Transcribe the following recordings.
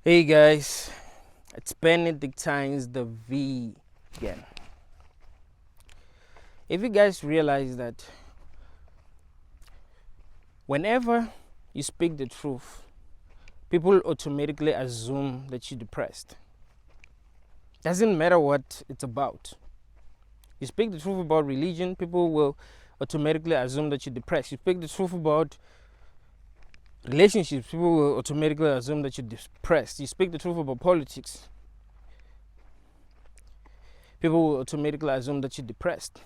Hey guys, it's Benedictines the V again. If you guys realize that whenever you speak the truth, people automatically assume that you're depressed. Doesn't matter what it's about. You speak the truth about religion, people will automatically assume that you're depressed. You speak the truth about relationships, people will automatically assume that you're depressed. You speak the truth about politics, people will automatically assume that you're depressed.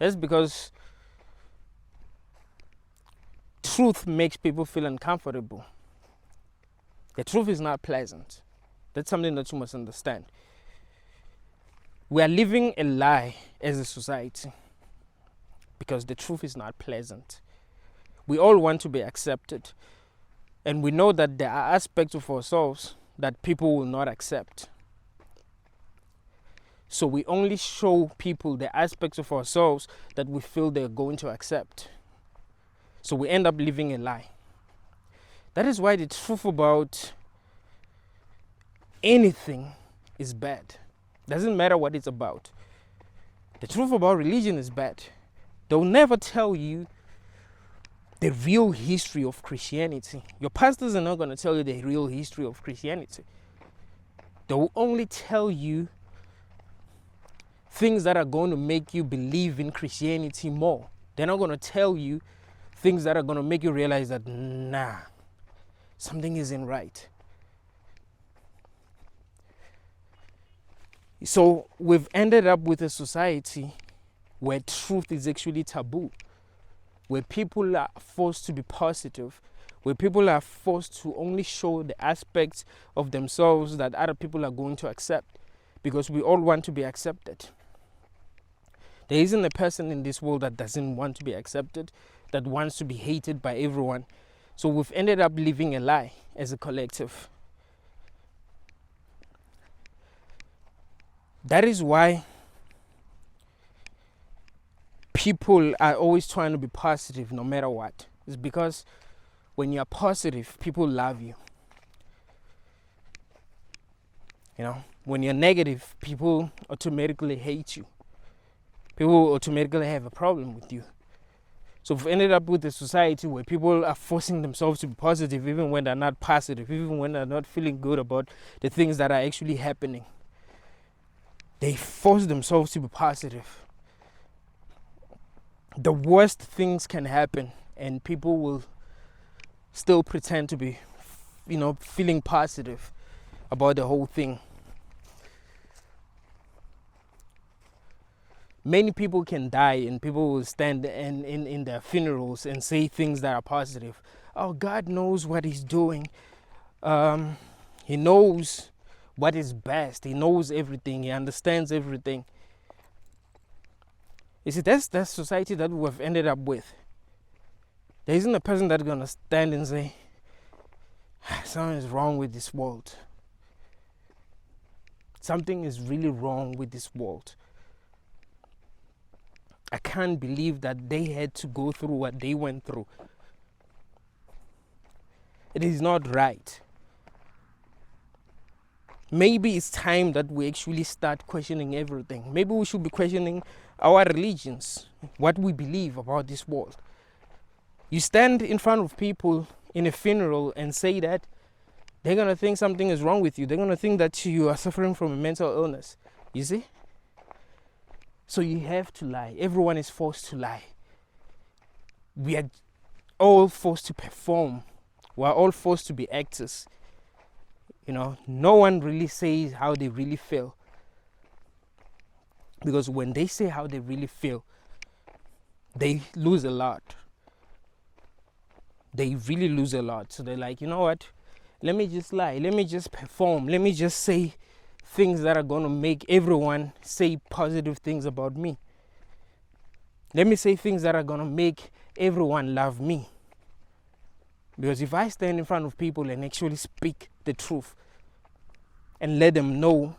That's because truth makes people feel uncomfortable. The truth is not pleasant. That's something that you must understand. We are living a lie as a society because the truth is not pleasant. We all want to be accepted, and we know that there are aspects of ourselves that people will not accept. So we only show people the aspects of ourselves that we feel they're going to accept. So we end up living a lie. That is why the truth about anything is bad. Doesn't matter what it's about. The truth about religion is bad. They'll never tell you the real history of Christianity. Your pastors are not going to tell you the real history of Christianity. They will only tell you things that are going to make you believe in Christianity more. They're not going to tell you things that are going to make you realize that, nah, something isn't right. So we've ended up with a society where truth is actually taboo, where people are forced to be positive, where people are forced to only show the aspects of themselves that other people are going to accept, because we all want to be accepted. There isn't a person in this world that doesn't want to be accepted, that wants to be hated by everyone. So we've ended up living a lie as a collective. That is why people are always trying to be positive no matter what. It's because when you're positive, people love you. When you're negative, people automatically hate you. People automatically have a problem with you. So we've ended up with a society where people are forcing themselves to be positive even when they're not positive, even when they're not feeling good about the things that are actually happening. They force themselves to be positive. The worst things can happen and people will still pretend to be, feeling positive about the whole thing. Many people can die and people will stand in their funerals and say things that are positive. Oh, God knows what he's doing. He knows what is best. He knows everything. He understands everything. You see, that's society that we've ended up with. There isn't a person that's going to stand and say, something is wrong with this world. Something is really wrong with this world. I can't believe that they had to go through what they went through. It is not right. Maybe it's time that we actually start questioning everything. Maybe we should be questioning our religions, what we believe about this world. You stand in front of people in a funeral and say that, they're going to think something is wrong with you. They're going to think that you are suffering from a mental illness. You see? So you have to lie. Everyone is forced to lie. We are all forced to perform. We are all forced to be actors. No one really says how they really feel. Because when they say how they really feel, they lose a lot. They really lose a lot. So they're like, you know what? Let me just lie. Let me just perform. Let me just say things that are going to make everyone say positive things about me. Let me say things that are going to make everyone love me. Because if I stand in front of people and actually speak the truth and let them know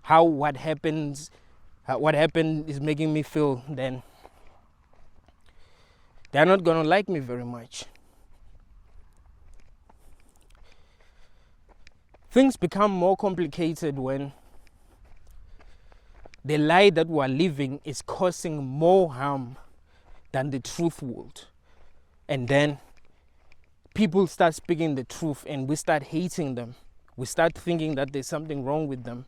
how what happened is making me feel, then they're not going to like me very much. Things become more complicated when the lie that we're living is causing more harm than the truth would. And then people start speaking the truth and we start hating them. We start thinking that there's something wrong with them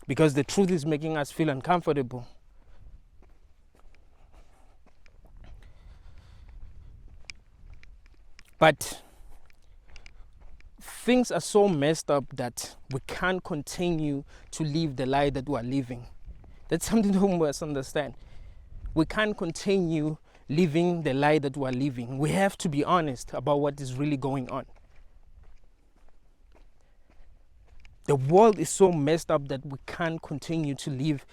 because the truth is making us feel uncomfortable. But things are so messed up that we can't continue to live the lie that we are living. That's something that we must understand. We can't continue living the lie that we are living. We have to be honest about what is really going on. The world is so messed up that we can't continue to live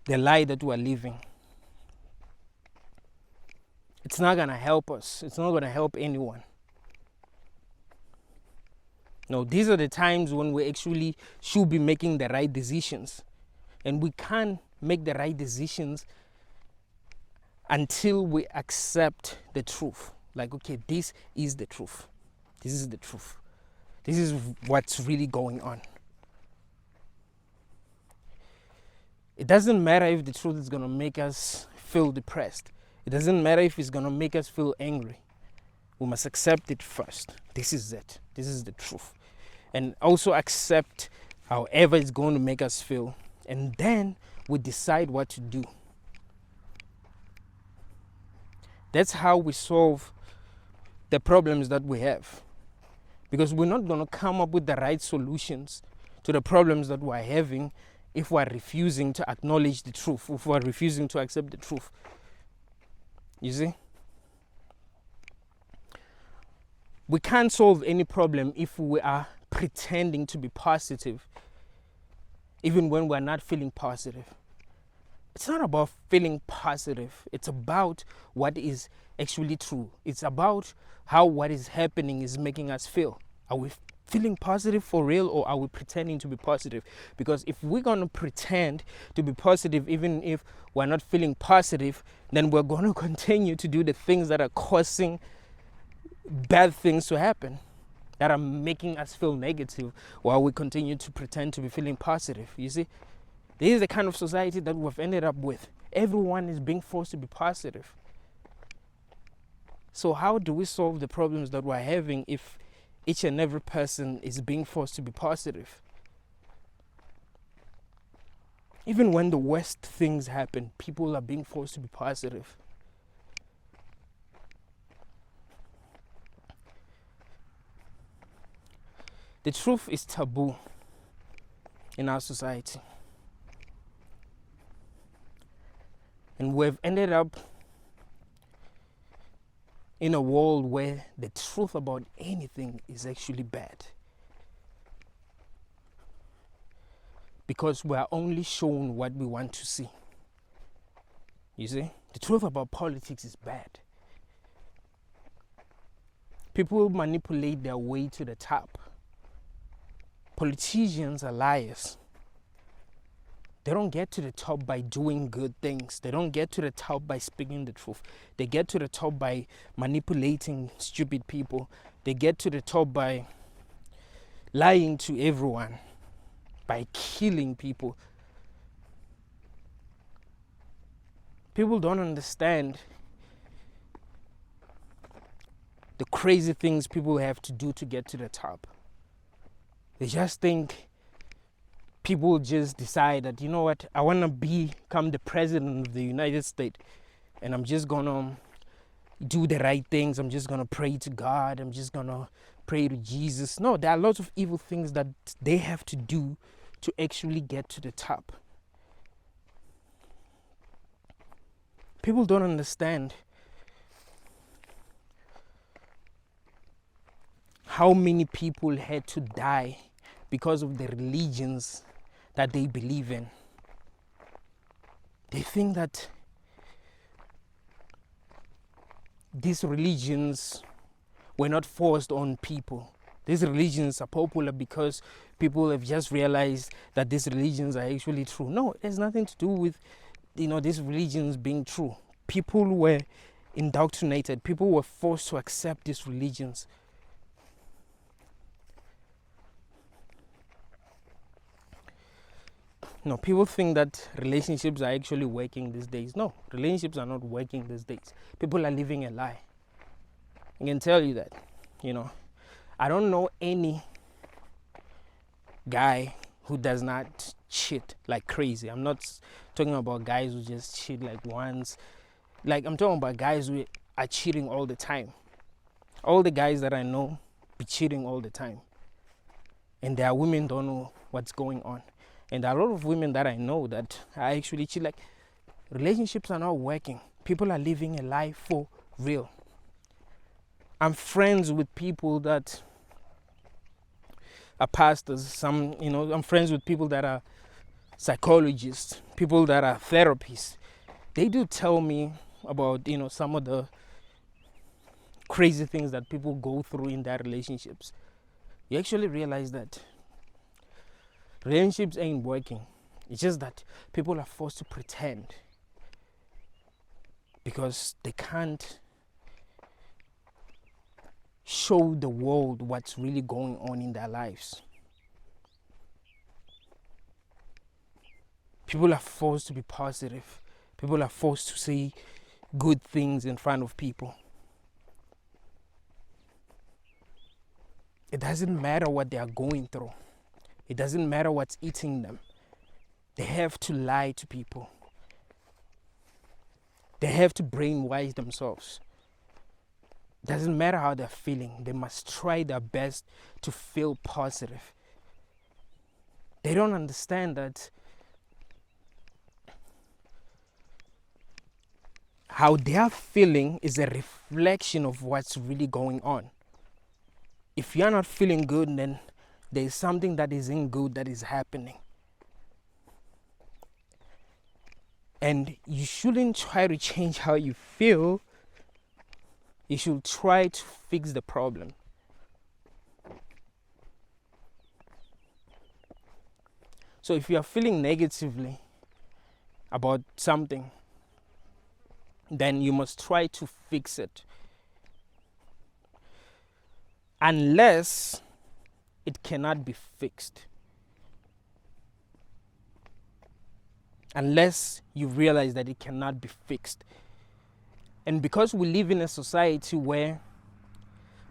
the lie that we are living. It's not going to help us. It's not going to help anyone. No, these are the times when we actually should be making the right decisions. And we can't make the right decisions until we accept the truth. Like, okay, this is the truth. This is the truth. This is what's really going on. It doesn't matter if the truth is going to make us feel depressed. It doesn't matter if it's going to make us feel angry. We must accept it first. This is it. This is the truth. And also accept however it's going to make us feel. And then we decide what to do. That's how we solve the problems that we have. Because we're not going to come up with the right solutions to the problems that we're having if we're refusing to acknowledge the truth, if we're refusing to accept the truth. You see? We can't solve any problem if we are pretending to be positive, even when we're not feeling positive. It's not about feeling positive. It's about what is actually true. It's about how what is happening is making us feel. Are we feeling positive for real, or are we pretending to be positive? Because if we're going to pretend to be positive, even if we're not feeling positive, then we're going to continue to do the things that are causing bad things to happen, that are making us feel negative, while we continue to pretend to be feeling positive. You see? This is the kind of society that we've ended up with. Everyone is being forced to be positive. So how do we solve the problems that we're having if each and every person is being forced to be positive? Even when the worst things happen, people are being forced to be positive. The truth is taboo in our society. And we've ended up in a world where the truth about anything is actually bad. Because we are only shown what we want to see. You see? The truth about politics is bad. People manipulate their way to the top. Politicians are liars. They don't get to the top by doing good things. They don't get to the top by speaking the truth. They get to the top by manipulating stupid people. They get to the top by lying to everyone, by killing people. People don't understand the crazy things people have to do to get to the top. They just think people just decide that, you know what, I want to become the president of the United States, and I'm just going to do the right things. I'm just going to pray to God. I'm just going to pray to Jesus. No, there are lots of evil things that they have to do to actually get to the top. People don't understand how many people had to die because of the religions that they believe in. They think that these religions were not forced on people. These religions are popular because people have just realized that these religions are actually true. No, it has nothing to do with, these religions being true. People were indoctrinated. People were forced to accept these religions. No, people think that relationships are actually working these days. No, relationships are not working these days. People are living a lie. I can tell you that. I don't know any guy who does not cheat like crazy. I'm not talking about guys who just cheat like once. Like, I'm talking about guys who are cheating all the time. All the guys that I know be cheating all the time. And their women don't know what's going on. And there are a lot of women that I know that are actually cheat. Like, relationships are not working. People are living a lie for real. I'm friends with people that are pastors. I'm friends with people that are psychologists, people that are therapists. They do tell me about, some of the crazy things that people go through in their relationships. You actually realize that relationships ain't working. It's just that people are forced to pretend because they can't show the world what's really going on in their lives. People are forced to be positive. People are forced to say good things in front of people. It doesn't matter what they are going through. It doesn't matter what's eating them. They have to lie to people. They have to brainwash themselves. It doesn't matter how they're feeling. They must try their best to feel positive. They don't understand that how they're feeling is a reflection of what's really going on. If you're not feeling good, then there's something that isn't good that is happening. And you shouldn't try to change how you feel. You should try to fix the problem. So if you are feeling negatively about something, then you must try to fix it. Unless it cannot be fixed. Unless you realize that it cannot be fixed. And because we live in a society where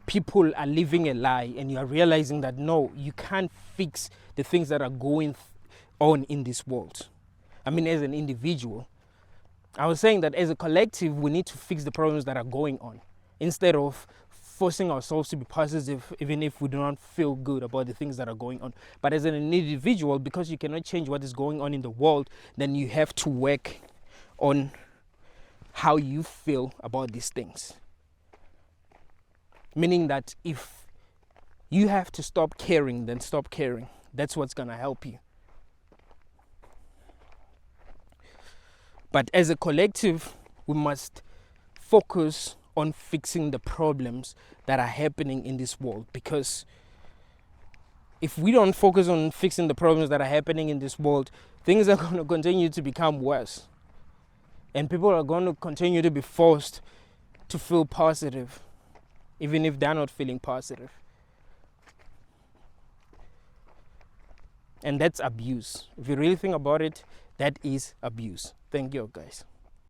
people are living a lie, and you are realizing that no, you can't fix the things that are going on in this world. I mean, as an individual, I was saying that as a collective, we need to fix the problems that are going on instead of forcing ourselves to be positive even if we do not feel good about the things that are going on. But as an individual, because you cannot change what is going on in the world, then you have to work on how you feel about these things. Meaning that if you have to stop caring, then stop caring. That's what's going to help you. But as a collective, we must focus on fixing the problems that are happening in this world. Because if we don't focus on fixing the problems that are happening in this world, things are going to continue to become worse. And people are going to continue to be forced to feel positive, even if they're not feeling positive. And that's abuse. If you really think about it, that is abuse. Thank you, guys.